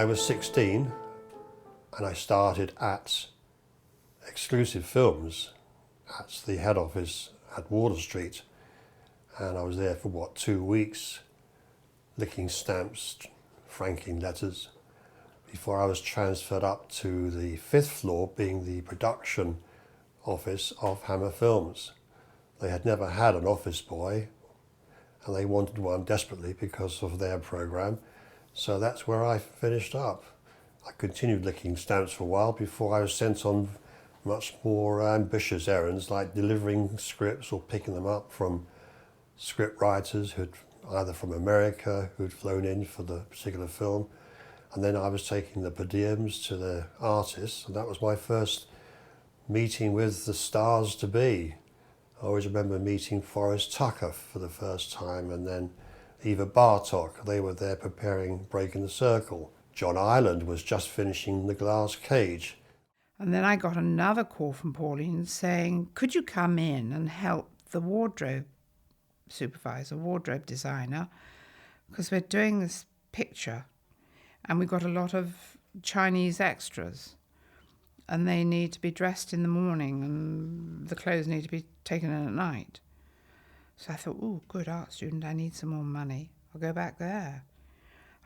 I was 16 and I started at Exclusive Films at the head office at Water Street, and I was there for 2 weeks, licking stamps, franking letters, before I was transferred up to the 5th floor, being the production office of Hammer Films. They had never had an office boy, and they wanted one desperately because of their programme. So that's where I finished up. I continued licking stamps for a while before I was sent on much more ambitious errands, like delivering scripts or picking them up from script writers who'd either from America who'd flown in for the particular film, and then I was taking the per diems to the artists, and that was my first meeting with the stars to be. I always remember meeting Forrest Tucker for the first time, and then Eva Bartok. They were there preparing Breaking the Circle. John Ireland was just finishing The Glass Cage. And then I got another call from Pauline saying, could you come in and help the wardrobe supervisor, wardrobe designer, because we're doing this picture and we've got a lot of Chinese extras and they need to be dressed in the morning and the clothes need to be taken in at night. So I thought, oh, good art student, I need some more money. I'll go back there.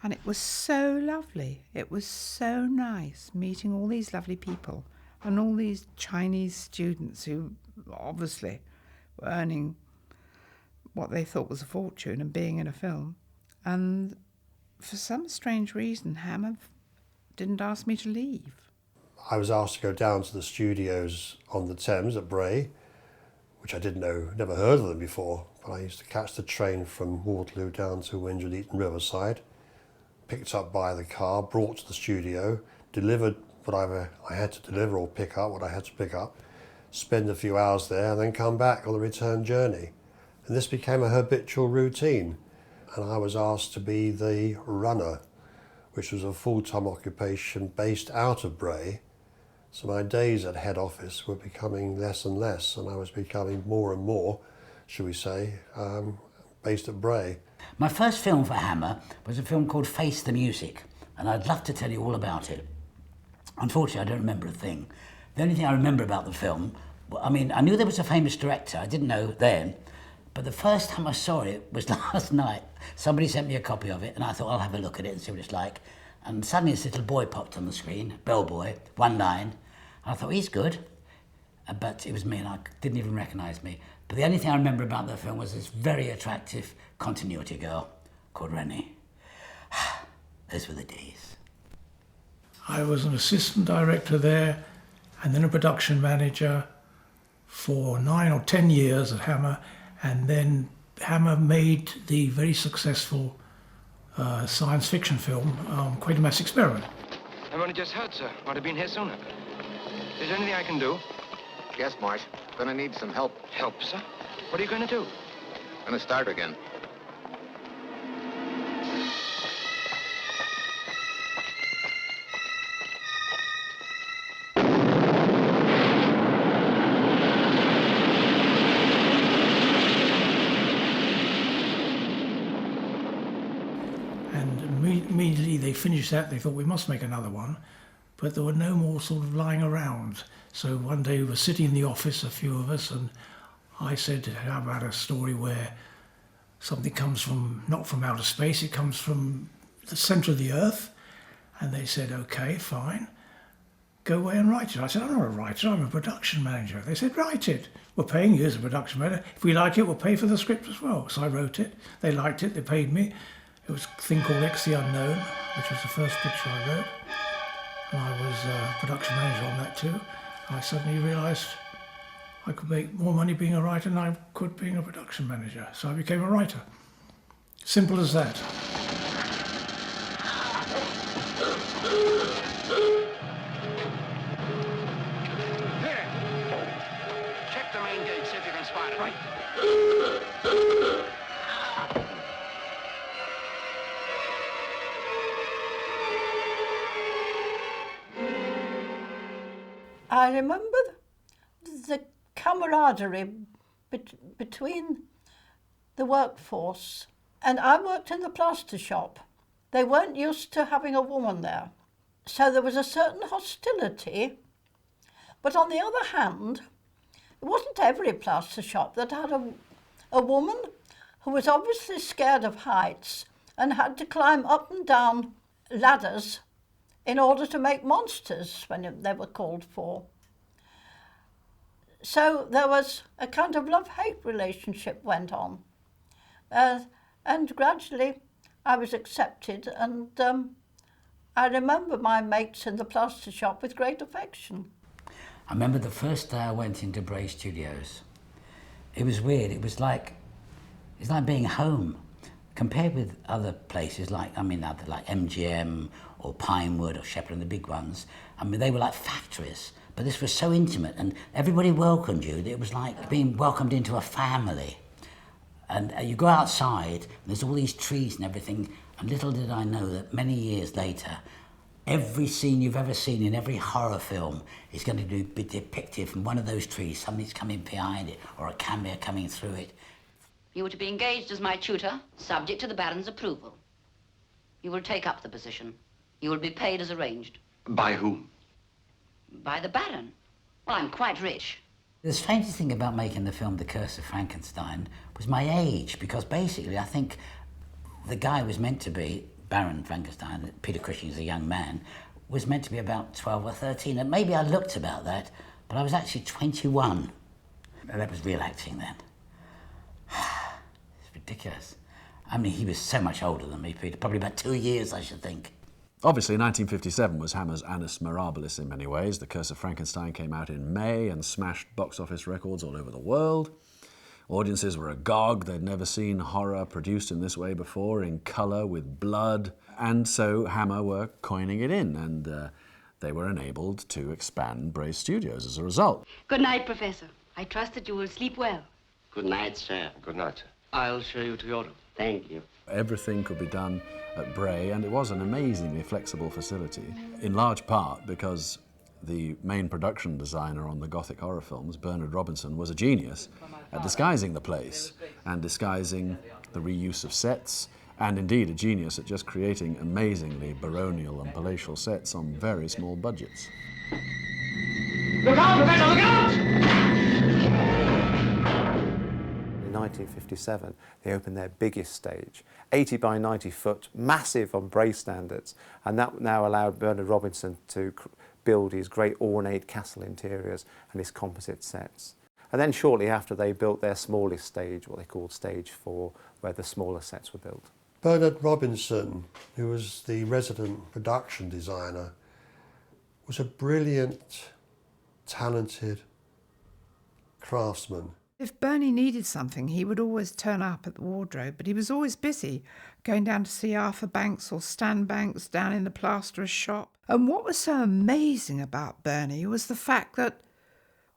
And it was so lovely. It was so nice meeting all these lovely people and all these Chinese students who obviously were earning what they thought was a fortune and being in a film. And for some strange reason, Hammer didn't ask me to leave. I was asked to go down to the studios on the Thames at Bray, which I didn't know, never heard of them before, but I used to catch the train from Waterloo down to Windsor Eton Riverside, picked up by the car, brought to the studio, delivered whatever I had to deliver or pick up what I had to pick up, spend a few hours there and then come back on the return journey. And this became a habitual routine. And I was asked to be the runner, which was a full-time occupation based out of Bray. So my days at head office were becoming less and less, and I was becoming more and more, should we say, based at Bray. My first film for Hammer was a film called Face the Music, and I'd love to tell you all about it. Unfortunately, I don't remember a thing. The only thing I remember about the film, I mean, I knew there was a famous director, I didn't know then, but the first time I saw it was last night. Somebody sent me a copy of it, and I thought, I'll have a look at it and see what it's like. And suddenly this little boy popped on the screen, bellboy, one line. I thought, he's good. But it was me, and I didn't even recognise me. But the only thing I remember about the film was this very attractive continuity girl called Rennie. Those were the days. I was an assistant director there and then a production manager for 9 or 10 years at Hammer, and then Hammer made the very successful science fiction film, Quatermass Experiment. I've only just heard, sir. Might have been here sooner. Is there anything I can do? Yes, Marsh. Gonna need some help. Help, sir? What are you going to do? Gonna start again. Immediately they finished that, they thought we must make another one, but there were no more sort of lying around. So one day we were sitting in the office, a few of us, and I said, how about a story where something comes from, not from outer space, it comes from the centre of the earth? And they said, okay, fine, go away and write it. I said, I'm not a writer, I'm a production manager. They said, write it. We're paying you as a production manager. If we like it, we'll pay for the script as well. So I wrote it, they liked it, they paid me. It was a thing called X the Unknown, which was the first picture I wrote. And I was production manager on that too. I suddenly realised I could make more money being a writer than I could being a production manager. So I became a writer. Simple as that. Here! Check the main gate, see if you can spot it. Right. I remember the camaraderie between the workforce, and I worked in the plaster shop they weren't used to having a woman there. So there was a certain hostility. But on the other hand, it wasn't every plaster shop that had a woman who was obviously scared of heights and had to climb up and down ladders in order to make monsters when they were called for. So there was a kind of love-hate relationship went on. And gradually I was accepted, and I remember my mates in the plaster shop with great affection. I remember the first day I went into Bray Studios. It was weird. It's like being home. Compared with other places like MGM or Pinewood or Shepherd and the big ones, I mean, they were like factories. But this was so intimate, and everybody welcomed you. It was like being welcomed into a family. And you go outside, and there's all these trees and everything, and little did I know that many years later, every scene you've ever seen in every horror film is going to be depicted from one of those trees. Something's coming behind it, or a camera coming through it. You were to be engaged as my tutor, subject to the Baron's approval. You will take up the position. You will be paid as arranged. By whom? By the Baron. Well, I'm quite rich. The strangest thing about making the film The Curse of Frankenstein was my age, because basically I think the guy was meant to be, Baron Frankenstein, Peter Cushing's a young man, was meant to be about 12 or 13, and maybe I looked about that, but I was actually 21. And that was real acting then. It's ridiculous. I mean, he was so much older than me, Peter, probably about 2 years, I should think. Obviously, 1957 was Hammer's Annus Mirabilis in many ways. The Curse of Frankenstein came out in May and smashed box office records all over the world. Audiences were agog. They'd never seen horror produced in this way before, in colour, with blood. And so Hammer were coining it in, and they were enabled to expand Bray Studios as a result. Good night, Professor. I trust that you will sleep well. Good night, sir. Good night, sir. I'll show you to your room. Thank you. Everything could be done at Bray, and it was an amazingly flexible facility, in large part because the main production designer on the Gothic horror films, Bernard Robinson, was a genius at disguising the place and disguising the reuse of sets, and indeed a genius at just creating amazingly baronial and palatial sets on very small budgets. Look out, Professor, look out! In 1957, they opened their biggest stage, 80 by 90 foot, massive on Bray standards, and that now allowed Bernard Robinson to build his great ornate castle interiors and his composite sets. And then shortly after, they built their smallest stage, what they called Stage 4, where the smaller sets were built. Bernard Robinson, who was the resident production designer, was a brilliant, talented craftsman. If Bernie needed something, he would always turn up at the wardrobe, but he was always busy, going down to see Arthur Banks or Stan Banks down in the plasterer's shop. And what was so amazing about Bernie was the fact that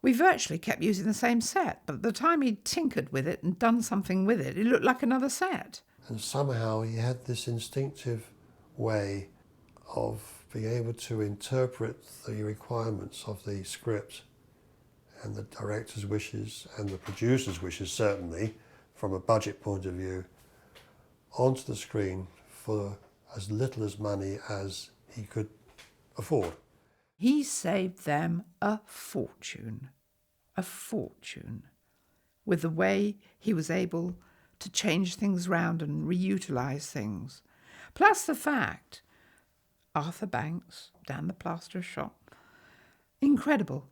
we virtually kept using the same set, but at the time he'd tinkered with it and done something with it, it looked like another set. And somehow he had this instinctive way of being able to interpret the requirements of the script and the director's wishes and the producer's wishes, certainly, from a budget point of view, onto the screen for as little as money as he could afford. He saved them a fortune, with the way he was able to change things round and reutilise things. Plus the fact, Arthur Banks, down the plasterer's shop, incredible.